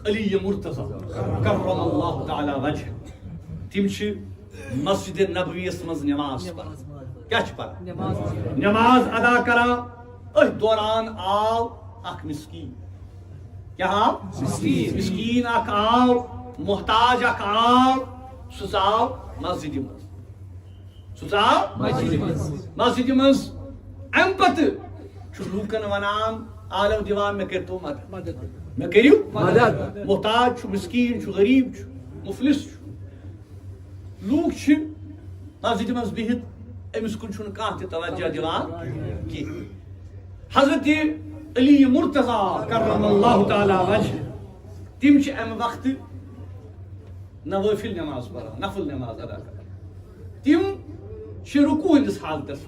علی مرتضی کرم اللہ تعالی وجہ تم مسجد نبویس مز نماز پڑھان کیا پڑھان نماز ادا کران اتھ دوران آو اخ مسکین کیا آو مسکین اخ آو محتاج اخ آو سہ آو مسجد مز سہ آو مسجد مز ام پتہ لوکن ونان عالم دیوان مے کرتو مدد مے کریو مدد محتاج مسکین غریب مفلس لوک مسجد مز بہت امس کن کھانا توجہ دیوان کی حضرت علی مرتضی کرم اللہ تعالی وجہ تم ام وقت نوافل نماز پڑھان نفل نماز ادا کران تم رکوع ہندس حالتس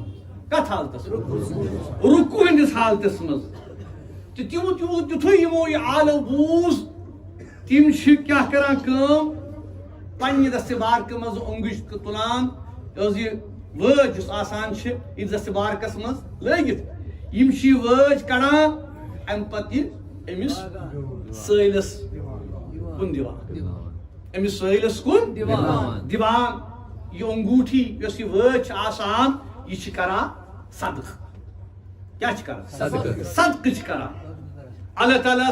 کت حالتس رکوع ہندس حالتس مز تیتھے یمو یہ عالو بوز تم کیا کران کام پنہ دست بارک مز اونگج تلان یہ وٲج یس آسان یہ دست بارکس مز لگت یم وٲج کڑان ام پتہ امس سٲلس کن دیوان امس سٲلس کن دیوان یہ انگوٹھی یس یہ وٲج آسان یہ کران صدقہ کیا کران صدقہ کران اللہ تعالیٰ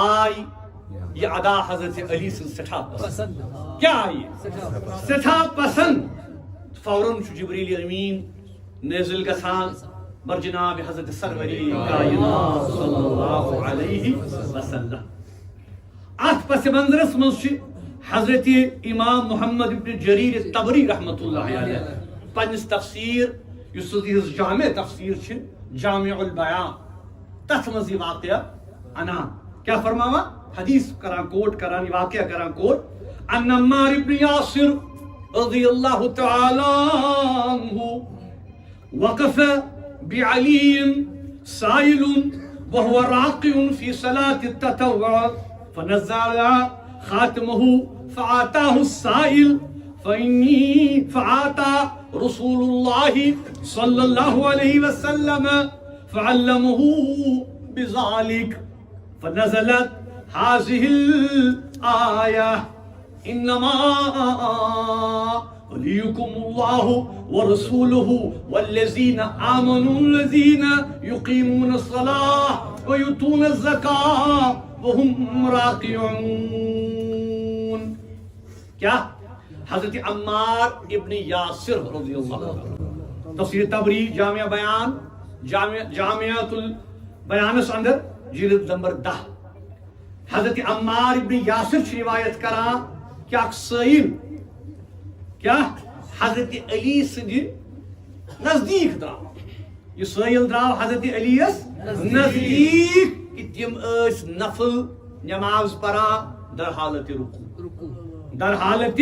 آئی یہ ادا حضرت علی سن سٹھا پسند کیا آئی سٹھا پسند فوراً جبریل امین نازل گژھان بر جناب حضرت سروری کائنات صلی اللہ علیہ وسلم ات پس منظرس مز حضرت امام محمد ابن جریر طبری رحمۃ اللہ علیہ پنس تفسیر اس جامع تفسیر جامع البیان تتھ مز یہ واقعہ انا کیا فرماوا حدیث کران کوٹ کران واقعہ کران کوٹ ان عمار ابن یاسر رضی اللہ تعالی عنہ وقف بعلی سائل وهو راقع في صلاة التطوع فنزع خاتمه فآتاه السائل فآتى رسول الله صلى الله عليه وسلم فعلمه بذلك فنزلت هذه الآية إنما وليكم الله ورسوله والذين آمنوا الذين يقيمون الصلاة ويؤتون الزكاة وهم راكعون کیا حضرت عمار ابن یاسر رضی اللہ عنہ تفسیر طبری جامع بیان جامعۃ البیانس اندر جلد نمبر 10 حضرت عمار ابن یاسر روایت کران کہ اخ سائل کیا حضرت علی سند نزدیک درا یہ سائل درا حضرت علی نزدیک کہ تم نفل نماز پڑھان در حالت رکوع در حالت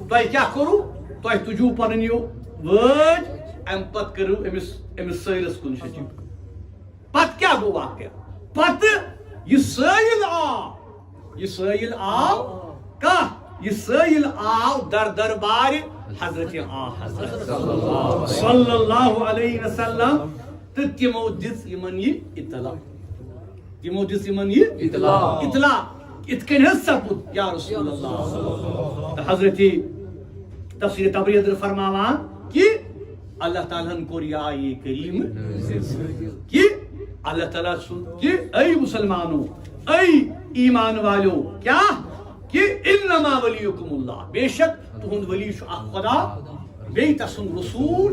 تہ کیا کرو تہ تجو پن یہ وٲج ام پت کرو امس سائلس کن شچو پت کیا گو واقعہ پت یہ سائل آو کہ یہ سائل آو در دربار حضرت صلی اللہ علیہ وسلم تو تمو دس یمن یہ اطلاع اتکن سپد یا رسول اللہ حضرت تفسیر طبری در فرماوان کہ اللہ تعالیٰ کو آیے کریم کہ اللہ تعالیٰ کہ اے مسلمانوں اے ایمان والو کیا کہ انما ولیکم اللہ بے شک تہند ولی خدا بے تسند رسول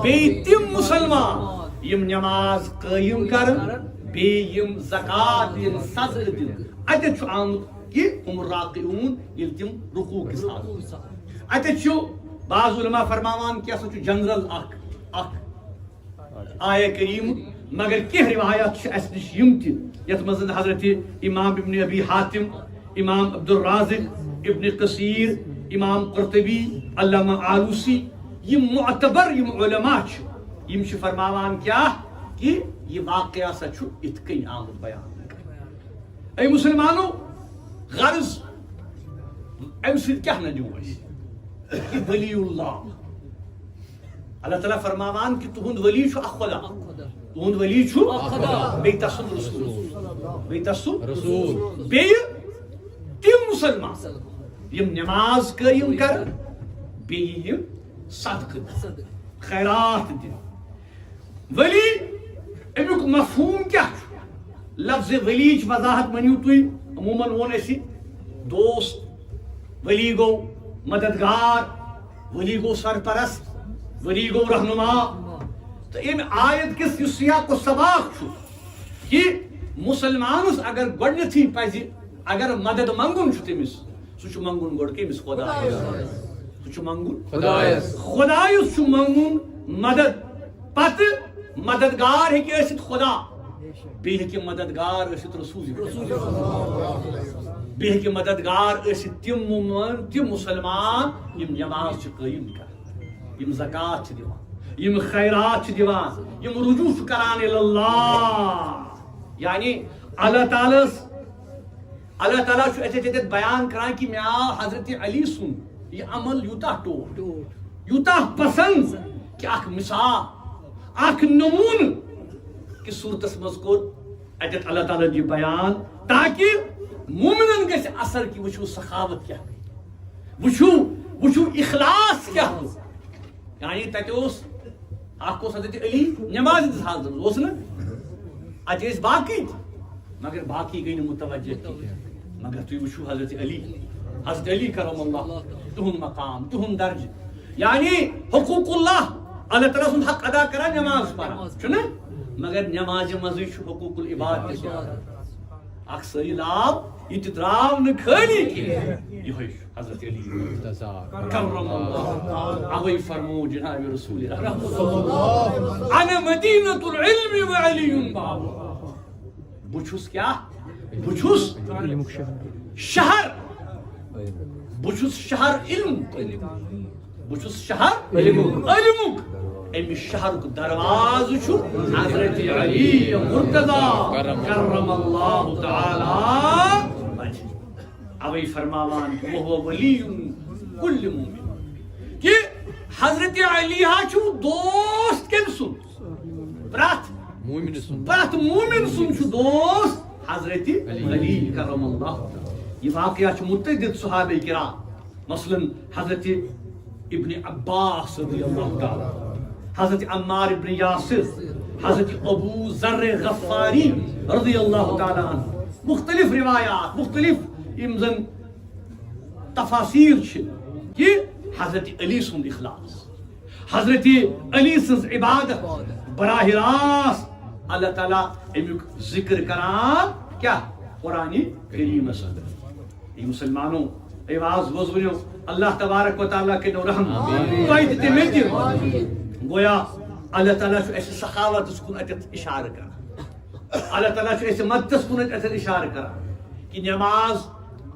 بے تم مسلمان یم نماز قائم کرن بے یم زکات یم صدقہ دن اتت آمد کہ ہم راقعون یل تم رکوع کس حالت اتت بعض علماء فرماوان کہ اسا جنرل اخ آیہ کریم مگر کی روایات اس نش یم تہ یت مز حضرت امام ابن ابی حاتم امام عبد الرازق ابن قصیر امام قرطبی علامہ آلوسی یم معتبر یم علماء یم فرماوان کیا کہ یہ واقعہ سا اتکن آمد بیان اے مسلمانوں غرض ام سید کیا نجو کہ ولی اللہ اللہ تعالیٰ فرماوان کہ تہند ولی اخ خدا تہند ولی بے تسند رسول بیتسو رسول بیہ تم مسلمان یم نماز قائم کر بیہ یم صدقہ خیرات دن ولی امیک مفہوم کیا لفظ ولی وضاحت منیو تھی عموماً وون اسی دوست ولی گو مددگار ولی گو سرپرست ولی گو رہنما تو ام آیت کس سیاق و سباق چھو کہ مسلمانس اگر گۄڈنیتھٕے پزِ اگر مدد منگن چھُ تٔمِس سُہ چھُ منگن گۄڈٕ کٔمِس خۄدایس سُہ چھُ منگن خۄدایس چھُ منگن مدد پتہٕ مددگار ہیٚکہِ ٲسِتھ خدا بیٚیہِ ہیٚکہِ مددگار ٲسِتھ رسول بیٚیہِ ہیٚکہِ مددگار ٲسِتھ تِم مسلمان یِم نماز چھِ قٲیِم کران یِم زکات چھِ دِوان یِم خیرات چھِ دِوان یِم رجوع چھِ کران اللہ یعنی اللہ تعالیٰ چھُ اتھے بیان کران کہ مےٚ آو حضرت علی سُنٛد یہِ عمل یوٗتاہ ٹوٹھ یوٗتاہ پسند کہ اکھ مثال اکھ نمونہ کہ صورتس منٛز کوٚر اتیٚتھ اللہ تعالیٰ یہِ بیان تاکہ مومنن گژھِ اثر کہ وٕچھو سخاوت کیا وٕچھو اخلاص کیا یعنی تتہِ اوس اکھ اوس حضرت علی نماز ہٕنٛدِس حالتس منٛز اوس نہٕ اتہِ ٲسۍ باقٕے تہِ مگر باقٕے گٔے نہٕ متوجہ کینٛہہ مگر تُہۍ وٕچھو حضرت علی کرم اللہ تہنٛد مقام تہنٛد درجہ یعنی حقوق اللہ اللہ تعالیٰ سُنٛد حق ادا کران نماز پران چھُنہ مگر نمازِ منٛزٕے چھُ حقوق العباد تہِ اکھ سٔیلاب یہِ تہِ درٛاو نہٕ خٲلی کینٛہہ یِہوے چھُ حضرت علی کرم اللہ اوے فرمو جناب رسول اللہ انا مدینۃ العلم وعلی باب بہٕ چھُس کیٛاہ بہٕ چھُس شہر بہٕ چھُس شہر علمُک بہٕ چھُس شہر علمُک امہِ شہرُک دروازٕ چھُ حضرت علی مرتضیٰ کرم اللہ تعالی اوے فرماوان وہو ولی کل مومن کہ حضرت علی ہا چھُ دوست کٔمۍ سُنٛد پرٛٮ۪تھ مومن سُنٛد چھُ دوست حضرت علی کرم اللہ یہ واقعہ چھُ متعدد صحابہ کرام مثلاً حضرت ابن عباس رضی اللہ تعالی حضرت عمار ابن یاسر حضرت ابو ذر غفاری رضی اللہ تعالی عنہ مختلف روایات مختلف یم زن تفاصیر چھ کہ حضرت علی سُنٛد اخلاص حضرت علی سٕنٛز عبادت براہ راست اللہ تعالیٰ امیک ذکر کران کیا قرآن کریمس اندر مسلمانوں ایواز وزونیو اللہ تبارک و تعالیٰ کے نو رحم توہی تہِ مےٚ تہِ گویا اللہ تعالیٰ چھُ اسہِ سخاوتس کُن اتیٚتھ اشارہ کران اللہ تعالیٰ چھُ اسہِ مددس کُن اتیٚتھ اشارہ کران کہ نماز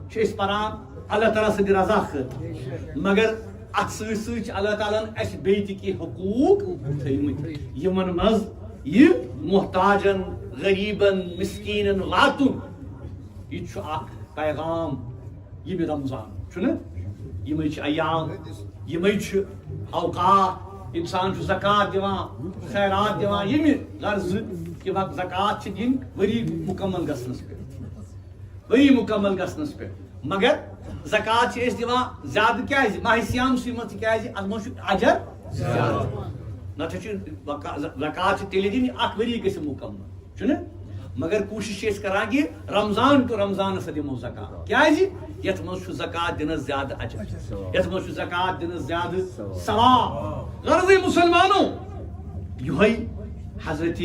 چھِ أسۍ پران اللہ تعالیٰ سٕنٛدِ رضا خٲطرٕ مگر اتھ سۭتۍ سۭتۍ چھِ اللہ تعالیٰ ہن اسہِ بیٚیہِ تہِ کینٛہہ حقوٗق تھٲیمٕتۍ یِمن منٛز یہ محتاجن غریبن مسکینن واتن یہ چھُ اکھ پیغام ییٚمہِ رمضان چھُنہ یِمے چھِ ایام یِمے چھِ اوقات انسان چھُ زکات دِوان خیرات دِوان ییٚمہِ غرضہٕ کہ زکات چھِ دِنۍ ؤری مکمل گژھنس پٮ۪ٹھ مگر زکات چھِ أسۍ دِوان زیادٕ کیازِ ماہ سیامسٕے منٛز تِکیازِ اتھ منٛز چھُ اجر زیادٕ نتہٕ چھُ زکات چھِ تیٚلہِ دِنۍ اکھ ؤری گژھِ مکمل چھُنہ مگر کوٗشش چھِ أسۍ کران کہ رمضان ٹو رمضان ہسا دِمو زکات کیازِ یتھ منٛز چھُ زکات دِنس زیادٕ اجر یتھ منٛز چھُ زکات دِنس زیادٕ ثواب غرضے مسلمانو یِہوے حضرت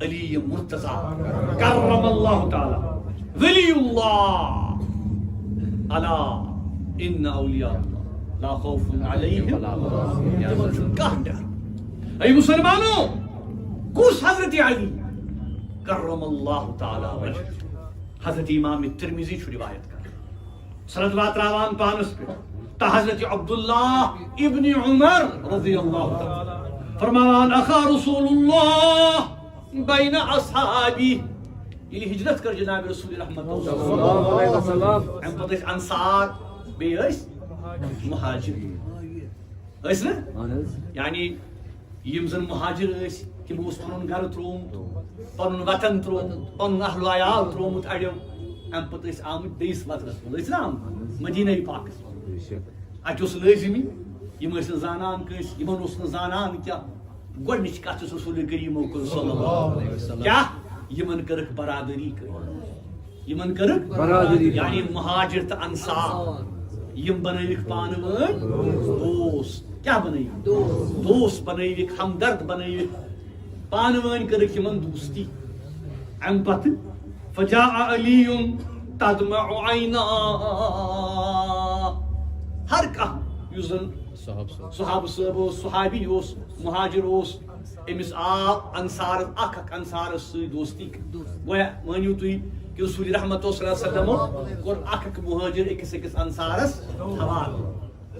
علی مرتضیٰ کرم اللہ تعالی ولی اللہ الا ان اولیاء اللہ لا خوف علیہم تِمن چھُنہٕ کانٛہہ ڈر اے مسلمانو کُس حضرت علی کرم اللہ تعالی وجہ حضرت امام ترمذی چھُ روایت کران سند واتراوان پانس پہ تا حضرت عبداللہ ابن عمر رضی اللہ تعالی فرماوان اخا رسول اللہ بین اصحابی ییٚلہِ ہجرت کر جناب رسول رحمت صلی اللہ علیہ وسلم امہ پتہٕ ٲسۍ انصار بیٚیہِ ٲسۍ مہاجر ٲسۍ نہ یعنی یم زن مہاجر ٲسۍ تمو پن گھر ترومت پن وطن ترومت پن اہل و عیال ترومت اڑیو ام پتہ آمت بیس وطنس مز آمت مدینہ پاکس اتہ لازمی یم زانان کس یمن زانان کیا گۄڈنِچ کتھ رسول کریمو کر صلی اللہ علیہ وسلم کیا یمن کرک برادری یمن کرک برادری یعنی مہاجر تو انصار یم بنائیک پان ون دوست کیا بنائیک دوست بنائیک ہمدرد بنائیک پان ون کرک یمن دوستی ام پتہ فجاء علی تدمع عینا ہر کانٛہہ یُس زن صحابہ صاحب صحابی مہاجر امس آو انصار اخ انصارس سی دوستی گویا مانیو تھی کہ رسول رحمت صلی اللہ علیہ وسلم کور اخ مہاجر اکس انصارس حوالہ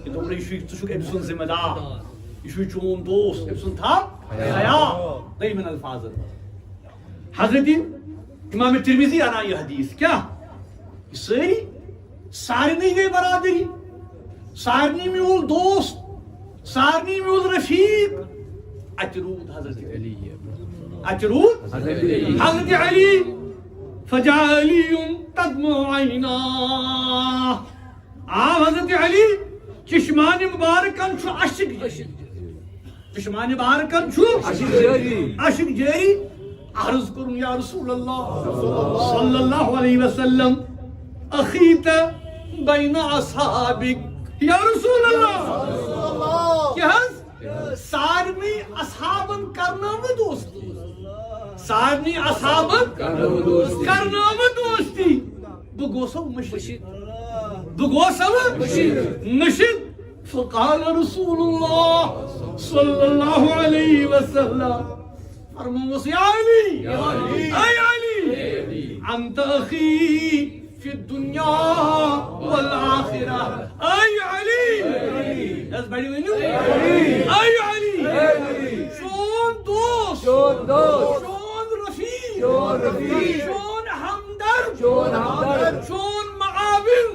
کہ دوپن یہ ژٕ چھُکھ أمۍ سُنٛد ذمہ دار یہ چھُے چون دوست أمۍ سُنٛد تھاو خیال دویمن الفاظن حضرت امام ترمذی انا یہ حدیث کیا ساری سارنی گئی برادری سارنی میول دوست سارنی میول رفیق اترود حضرت علی اترود حضرت علی فجاء علی تدمع عینا حضرت علی چشمان مبارکن چھو اشک چشمان مبارکن چھو اشک جاری عرض کروں یا رسول اللہ صلی اللہ علیہ وسلم اخیت بین اصحابک یا رسول اللہ کیا سارنی اصحابن کرنام دوستی سارنی اصحابن کرنام دوستی بگوسو مشرق بگوسو مشرق فقال رسول اللہ صلی اللہ علیہ وسلم فرموس یا علی اے علی انت اخی فی الدنیا والآخرہ اے علی از بڑی ونیو اے علی شون دوست شون رفیق شون ہمدرد شون معاون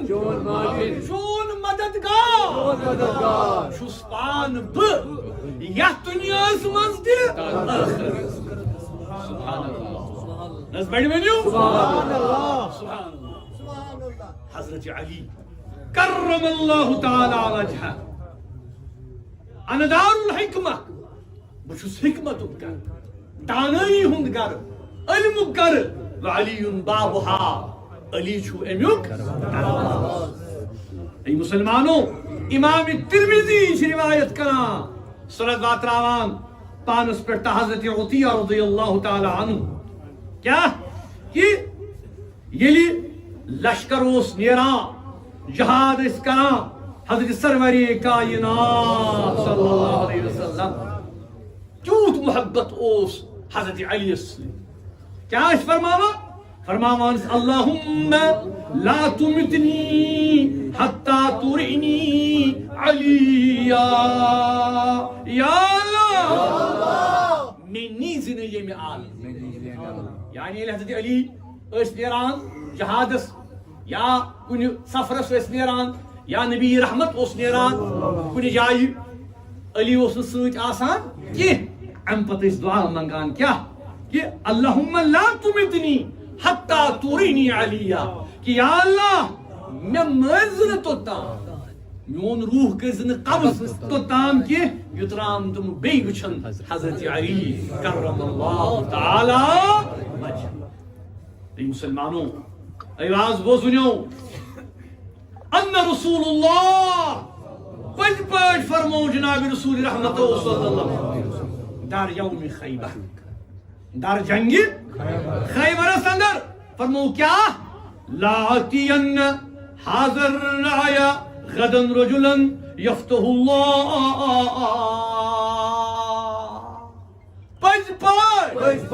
شون مددگار شسپان یت دنیا مز سبحان اللہ از بڑی ونیو سبحان اللہ حضرت علی کرم اللہ تعالی وجہہ انا دار الحکمہ بچھس حکمت گر دانائی ہند گر علم گر وعلی بابها علی چھو امیوک ای مسلمانوں امام ترمذی چھ روایت کران سند واتراوان پانس پر حضرت عطیہ رضی اللہ تعالی عنہ کیا کہ یلی لشکر اس نیران جہاد اس کران حضرت سروری کائنات صلی اللہ علیہ وسلم کیوت محبت اس حضرت علی سے کیا اس فرماوان اللہم لا تمتنی حتی ترعنی علی یا اللہ منی زنی میں آل یعنی حضرت علی اس نیران جہادس یا کن سفرس اس نیران یا نبی رحمت اس نیران کن جائی علی اس سوچ آسان کہ ام پتہ اس دعا منگان کیا کہ اللہم لا تمتنی حتی ترینی علیہ کہ یا اللہ میں مرزن تو تام میون روح کزن قبض تو تام کہ یترام تم بی وچھن حضرت علی کرم اللہ تعالی وجہ ای مسلمانوں ایواز وہ سنو ان رسول اللہ پج پج فرمو جناب رسول رحمت صلی اللہ علیہ وسلم در یوم خیبر در جنگ خیبر اندر فرمو کیا لاتین حاضر رعیا غدن رجلا یفتح اللہ پج پج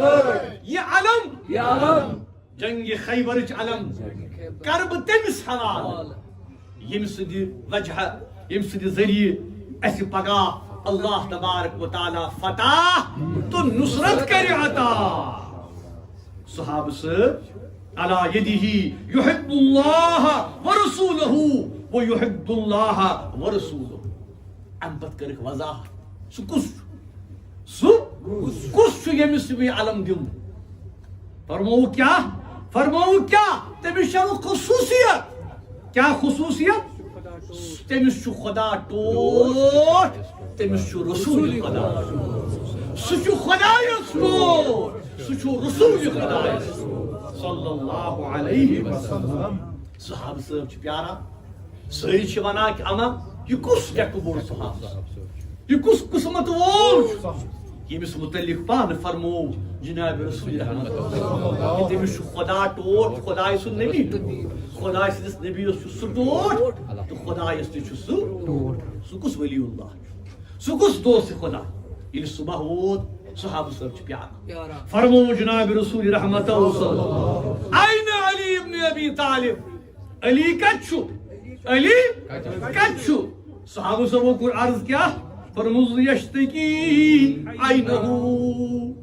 یہ علم جنگ خیبر علم کرب تمس حوال یم سد وجہ یم سد ذریعہ اس پگا اللہ تبارک و تعالی فتح تو نصرت کر عطا صحابہ سے علی یدہ یحب اللہ ورسولہ ویحب اللہ ورسولہ ام پت کرک وضاحت سو کس سو کس چھُ ییٚمِس بہٕ علم دِم فرمووُکھ کیٛاہ تٔمِس چھےٚ نہٕ خصوٗصیت کیٛاہ خصوٗصیت تٔمِس چھُ خۄدا ٹوٹھ تٔمِس چھُ رسوٗلِ خۄدا سُہ چھُ خۄدایَس ٹوٹھ سُہ چھُ رسوٗلِ خۄدایَس صلی اللہ علیہ وسلم صحابہ صٲب چھِ پیاران سٲری چھِ وَنان کہِ اما یہِ کُس ٹٮ۪کہٕ بوٚڑ صحابہ یہِ کُس قٕسمت وول چھُ ییٚمِس مُتعلق پانہٕ فرموو جناب رسول رحمت کہ تٔمِس چھُ خۄدا ٹوٹھ خۄداے سُنٛد نبی خۄداے سٕنٛدِس نبیَس چھُ سُہ ٹوٹھ تہٕ خۄدایَس تہِ چھُ سُہ کُس ولی اللہ چھُ سُہ کُس دوست خۄدا ییٚلہِ صبح ووت صحابہ صٲب چھِ پیاران فرموو جناب رسول رحمت اَیْنَ علی ابن ابی طالب علی کتہِ چھُ علی کتہِ چھُ صحابہ صٲبو کوٚر عرض کیٛاہ فرموٗ یشتکی عینہو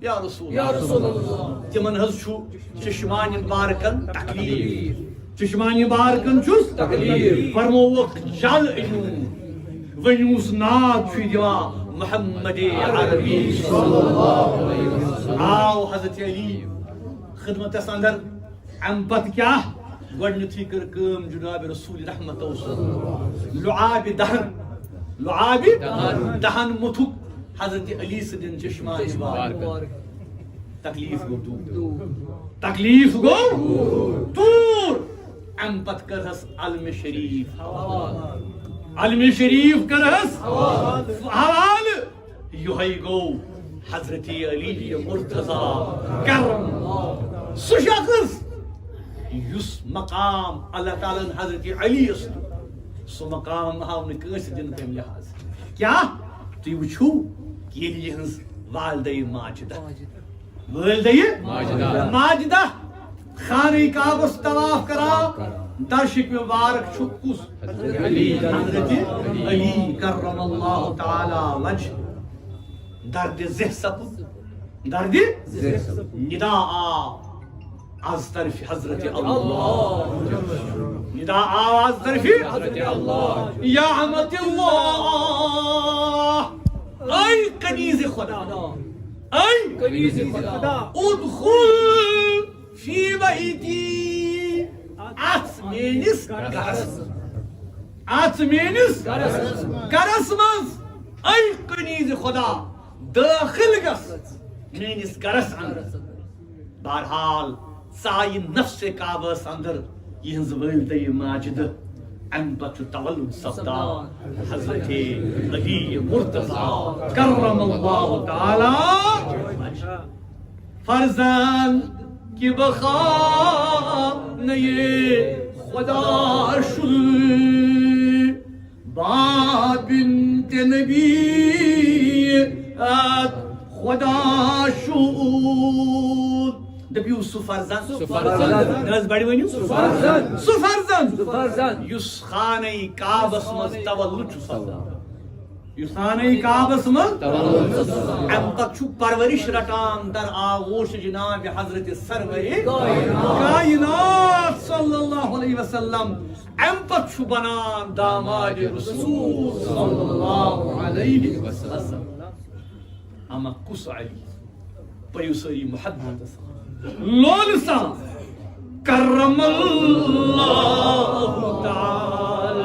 یا رسول اللہ تِمن حظ چھُ چشمانہِ بارکن تکلیٖف چشمانہِ بارکن چھُس تکلیٖف فرمووُکھ جل أنِو ؤنِوُس ناو چھُ دِوان محمد عربی صلی اللہ علیہ وسلم آو حضرت علی خدمتس اندر امہِ پتہٕ کیٛاہ گۄڈنیتھٕے کٔر کٲم جناب رسول رحمت لعابِ دہن متھُکھ حضرت علی سٕنٛدٮ۪ن چشمانہِ بارکن تکلیٖف گوٚو دوٗر امہِ پتہٕ کٔرہس علمِ شریٖف کٔرہس حوالہٕ یِہوٚے گوٚو حضرت علی مرتضیٰ کرم سُہ شخص یُس مقام اللہ تعالیٰ ہن حضرت علی یس سُہ مقام آو نہٕ کٲنٛسہِ دِنہٕ تَمہِ لحاظ کیٛاہ تُہۍ وٕچھِو ییٚلہِ یِہٕنٛز والدے ماجدہ خانہ کعبس طواف کران درشق مبارک چھُ کُس حضرت علی کرم اللہ تعالی وجہ درد زہ سپُد ندا آو از طرف حضرت اللہ ندا آو از طرف حضرت اللہ یا امت اللہ اے کنیز خدا ادخل فی بیتی ات میٲنِس گرس منٛز اے کنیز خدا دٲخل گژھ میٲنِس گرس اندر بہرحال ژایہِ نفسِ کعبس اندر یِہنٛز والدے ماجدٕ امہِ پتہٕ چھُ تولُد سپدان حضرت علی مرتضیٰ کرم اللہ تعالی فرزند کہ بخواب نہ یہ خدا شد بابنت نبی خدا شد دپیو سُہ فرزند بڑِ ؤنِو سُہ فرزند یُس خانہ کعبس منٛز تولُد چھُ سپدان یُس خانہ کعبس منٛز امہِ پتہٕ چھُ پرورش رٹان در آغوش جناب حضرت سرور کائنات صلی اللہ علیہ وسلم امہِ پتہٕ چھُ بنان داماد رسول صلی اللہ علیہ وسلم اما کُس علی پٔرِو سٲری محبت لول سان کرم اللہ تعالی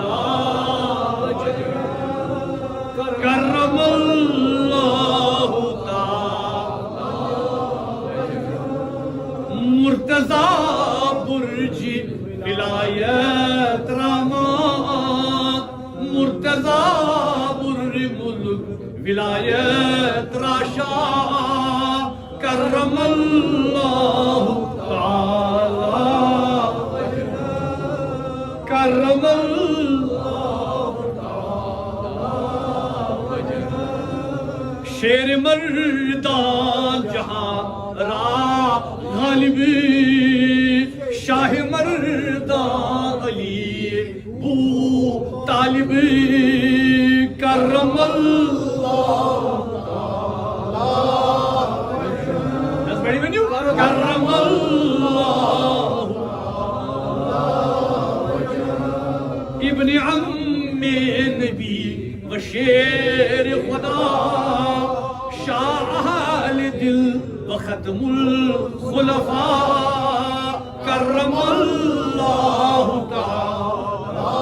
کرم اللہ تعالی مرتضیٰ برج ولایت راما مرتضیٰ برج ملک ولایت راشا کرم اللہ تعالی کرم اللہ شیر مردان جہاں را غالب شاہ مردان علی بو طالب کرم اللہ کرم اللہ ابن عم نبی و شیر خدا شاہ دل وختم الخلفاء کرم اللہ تعالی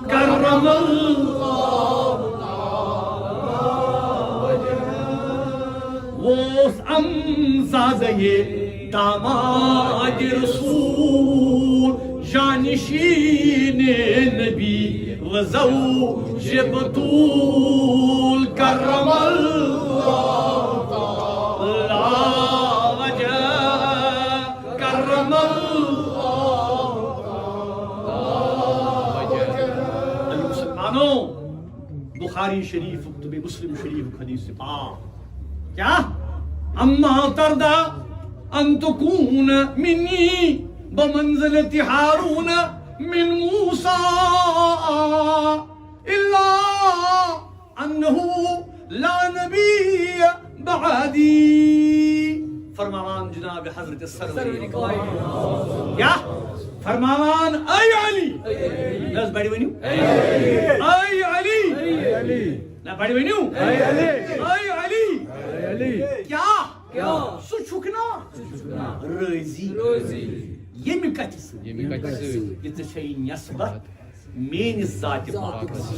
کرم اللہ وہ امزادہ داماد رسول جانشین نبی وزوج بطول کرم اللہ وجہ کرم اللہ مسلمانوں بخاری شریف مسلم شریف حدیث پاک کیا اما ترضى ان تكون مني بمنزلة هارون من موسى إلا أنه لا نبي بعدي فرمان جناب حضرت السرور کیا فرمان اے علی ناز بڑی ونیو اے علی نا بڑی ونیو اے علی کیا سو چھکنا رازی یمی کتس یہ چھ نسبت میانس ذات پاکس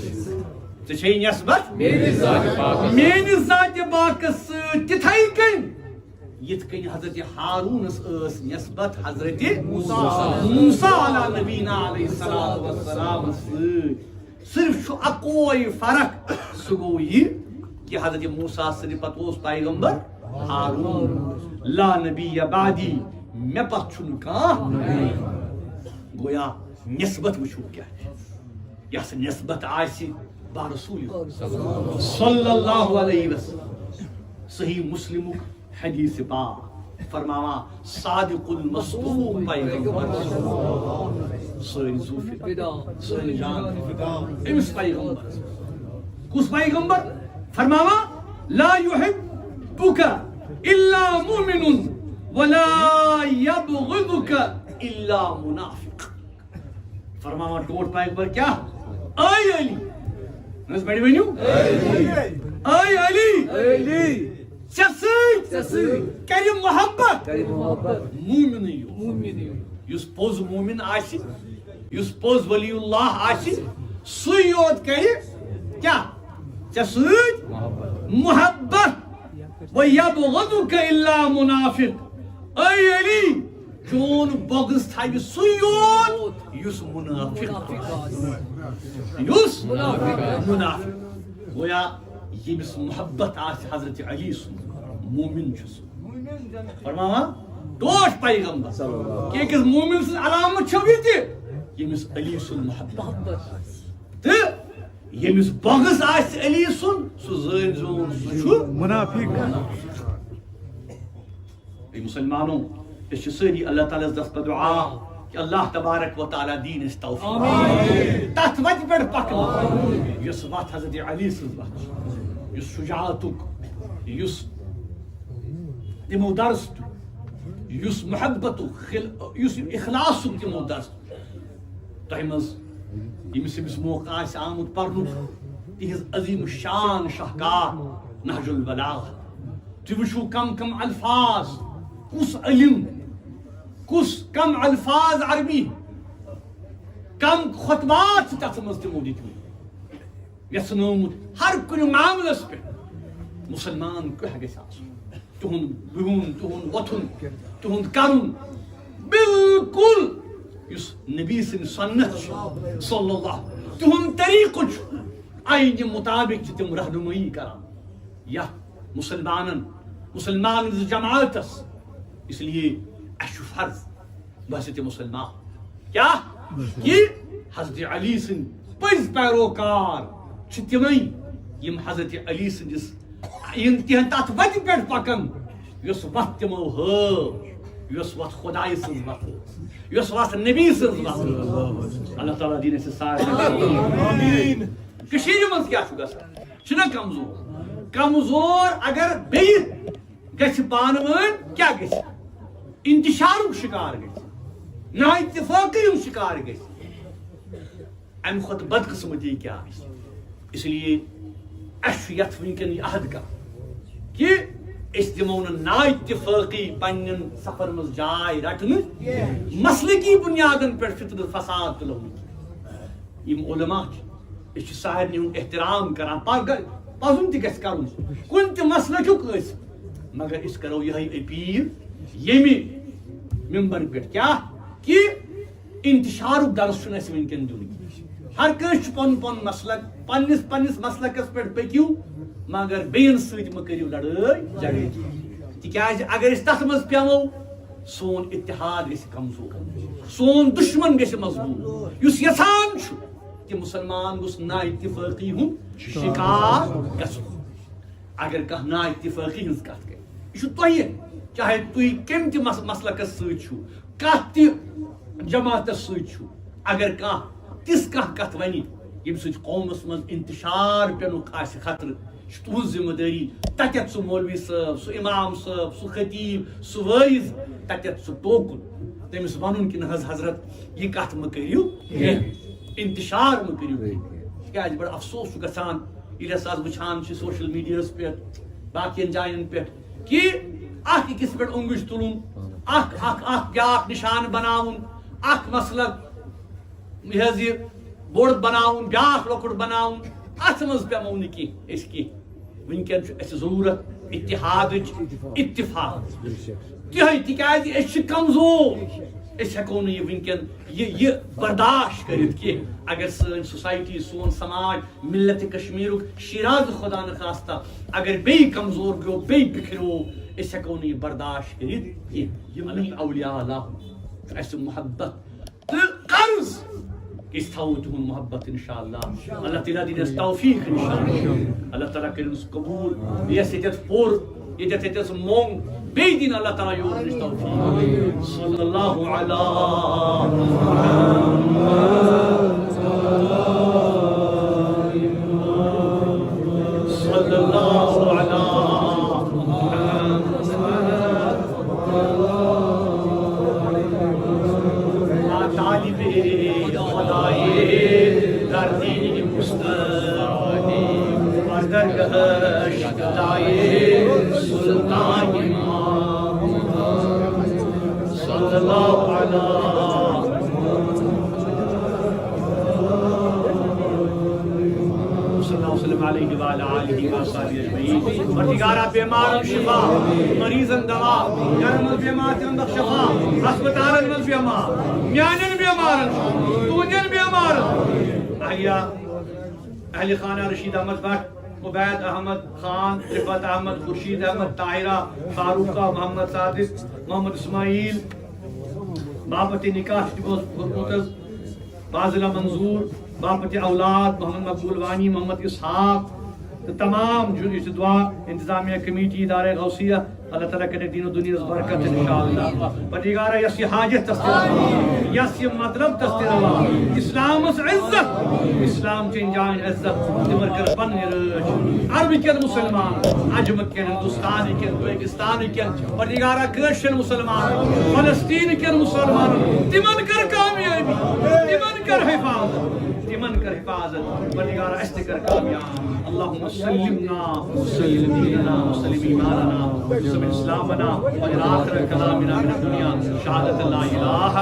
ژے چھ نسبت میانس ذات پاکس تتھائی کن یت کن حضرت ہارونس اس نسبت حضرت موسیٰ علی نبینا علیہ الصلوۃ والسلام صرف چھ اکوئی فرق سہ گو یہ کہ حضرت موسیٰ سند پتہ اوس پیغمبر ہارون لا نبی بعدی مے پتہ چھن کانٛہہ گویا نسبت وچھو کیا یس نسبت آسی با رسول صلی اللہ علیہ وسلم صحیح مسلم حدیث پاک فرماوا صادق المصدوق پیغمبر سٲنۍ زوٗ سٲنۍ جان أمس پیغمبر کُس پیغمبر فرماوا لا يحبك إلا مؤمن ولا يبغضك إلا منافق فرماوا ٹوٹ پیغمبر کیا اے علی نس بڑی ونیو اے علی کر محبت مومن یس پوز مومن آسی یس پوز ولی اللہ آسی سُے یوت کر کیا ژےٚ محبت وَيَبْغَضُكَ إِلَّا مُنَافِق اے علی چون بغض تھاوِ سُے یوت یس منافق یس منافق گویا یمس محبت آسہِ حضرت علی سُنٛد مومن چھُ سُہ فرماوا ٹوٹھ پیغمبر کہ أکِس مومن سٕنٛز علامت چھو یہِ تہِ یمس علی سُنٛد محبت تہٕ یمس بغض آسہِ علی سُنٛد سُہ زٲنۍ زون سُہ چھُ منافق اے مسلمانوں اس چھِ سٲری اللہ تعالیٰ دس پہ دعا کہ اللہ تبارک و تعالیٰ دین اس توفیق تتھ وتہِ پٮ۪ٹھ پکنو یُس وتھ حضرت علی سٕنٛز وتھ یُس شجاعتُک یُس تِمو درس یُس محبتُک یُس اخلاصُک تِمو درس تۄہہِ منٛز ییٚمِس ییٚمِس موقع آسہِ آمُت پرنُک تِہنٛز عظیٖم شان شاہکار نہج البلاغہ تُہۍ وٕچھِو کم کم الفاظ کُس علم کُس کم الفاظ عربی کم خطبات چھِ تتھ منٛز تِمو دِتمٕتۍ یژھنومُت ہر کُنہِ معاملس پٮ۪ٹھ مسلمان کیٛاہ گژھِ آسُن تِہُنٛد بِہُن تِہُنٛد وۄتھُن تِہُنٛد کرُن بالکل یُس نبی سٕنٛدۍ سنت چھِ صلی اللہ تِہُنٛد طریقہٕ چھُ آیِنہِ مُطابق چھِ تِم رہنمٲیی کران یتھ مسلمانن جماعتس اس لیے اَسہِ چھُ فرض بہٕ تہِ مسلمان کیا کہ حضرت علی سٕنٛدۍ پٔزۍ پیروکار چھِ تِمے یِم حضرت علی سٕنٛدِس یِم تِہنٛدِ تتھ وتہِ پٮ۪ٹھ پکان یۄس وتھ تِمو ہٲو یۄس وتھ خۄدایہِ سٕنٛز وتھ ٲس یۄس وتھ نبی سٕنٛز وتھ ٲس اللہ تعالیٰ دِیِن اَسہِ سارنٕے کٔشیٖرِ منٛز کیٛاہ چھُ گژھان چھُنہ کمزور اگر بیٚیہِ گژھِ پانہٕ ؤنۍ کیٛاہ گژھِ انتشارُک شکار گژھِ نا اتفاقی ہُنٛد شکار گژھِ امہِ کھۄتہٕ بدقٕسمتی کیٛاہ آسہِ اس لیے اَسہِ چھُ یتھ وٕنکٮ۪ن یہِ عہد کرُن کہ اس دمو نا اتفاقی پنن سفر مز جائے رٹن مسلکی بنیادن پہ فتنہ فساد تلومت یم علماء اس سارے احترام کران پزن تہ گژھِ کرُن کُنہِ تہِ مسلکُک ٲسِن مگر أسۍ کرو یہے اپیل ییٚمہِ ممبر پہ کیا کہ انتشارُک درس چھُنہٕ اَسہِ وٕنکٮ۪ن دیُن ہر کٲنٛسہِ چھُ پنُن پنُن مسلک پننس مسلکس پہ پٔکِو مگر بیٚین سۭتۍ مہ کٔرِو لڑٲے جھگڑٕ تِکیٛازِ اگر أسۍ تتھ منٛز پیٚمو سون اتحاد گژھِ کمزور سون دشمن گژھِ مضبوط یُس یژھان چھُ کہ مسلمان گوٚژھ نا اتفاقی ہُنٛد شکار گژھُن اگر کانٛہہ نا اتفاقی ہٕنٛز کتھ کرِ یہِ چھُ تۄہہِ چاہے تُہۍ کمہِ تہِ مسلکس سۭتۍ چھُو کتھ تہِ جماعتس سۭتۍ چھُو اگر کانٛہہ تِژھ کانٛہہ کتھ ونہِ ییٚمہِ سۭتۍ قومس منٛز انتشار پینُک آسہِ خطرٕ یہِ چھِ تُہنٛز ذمہٕ دٲری تتٮ۪تھ سُہ مولوی صٲب سُہ امام صٲب سُہ خطیب سُہ وٲعظ تتٮ۪تھ سُہ ٹوکُن تٔمِس ونُن کہِ نہ حظ حضرت یہِ کتھ مہ کٔرِو کینٛہہ انتشار مہ کٔرِو تِکیٛازِ بڑٕ افسوس چھُ گژھان ییٚلہِ أسۍ آز وٕچھان چھِ سوشل میڈیاہس پٮ۪ٹھ باقین جاین پٮ۪ٹھ کہ اکھ أکِس پٮ۪ٹھ اوٚنٛگُج تُلُن اکھ بیاکھ نشان بناوُن اکھ مسلک یہِ حظ یہِ بوٚڑ بناوُن بیاکھ لۄکُٹ بناوُن اتھ منٛز پیٚمو نہٕ کینٛہہ أسۍ کینٛہہ وٕنکٮ۪ن چھُ اسہِ ضروٗرت اتحادٕچ اتفاق تِہے تِکیٛازِ أسۍ چھِ کمزور أسۍ ہٮ۪کو نہٕ یہِ وٕنکٮ۪ن یہِ برداشت کٔرِتھ کینٛہہ اگر سٲنۍ سوسایٹی سون سماج ملت کشمیرُک شیراز خدا نخواستہ اگر بیٚیہِ کمزور گوٚو بیٚیہِ بِکھریو أسۍ ہٮ۪کو نہٕ یہِ برداشت کٔرِتھ کینٛہہ یِمنٕے اولیاء اللہ چھُ اسہِ محبت تہٕ قرض أسۍ تھاوو تِہُنٛد محبت انشاءاللہ اللہ تعالیٰ دِنۍ اَسہِ توفیٖق انشاءاللہ اللہ تعالیٰ کٔرِنۍ سُہ قبوٗل بیٚیہِ اَسہِ ییٚتٮ۪تھ پوٚر ییٚتٮ۪تھ اَسہِ موٚنگ بیٚیہِ دِنۍ اللہ تعالیٰ یورنٕچ توفیٖق صلی اللہ علیہ صلی اللہ علیہ پروردگارا بیمارن شفا مریضن دوا گھرن مز بیمارن بخ شفا ہسپتالن مز بیمار میانن بیمارن تہندین بیمارن احیا اہل خانہ رشید احمد بٹ عبید احمد خان رفت احمد خورشید احمد طاہرہ فاروقہ محمد صادق محمد اسماعیل باپت نکاح گوس بازلہ منظور باپت اولاد محمد مقبول وانی محمد اسحاق تمام جو اس دعا انتظامیہ کمیٹی ادارہ غوثیہ اللہ تعالیٰ کرے دین و دنیا برکت انشاءاللہ پروردگارا یس یہ حاجت تستی یس یہ مطلب تستی روا اسلام اس عزت اسلام چین جائن عزت تمر کر پن رج عرب کن مسلمان عجم کن ہندوستان کن پاکستان کن پروردگارا کرشن مسلمان فلسطین کن مسلمان تمن کر کامیابی تمن کر حفاظت تمن کر حفاظت پروردگارا استکر کامیاب اللهم سلمنا وسلم ديننا وسلم ايماننا وسلم اسلامنا والآخر كلامنا من الدنيا شهادة لا اله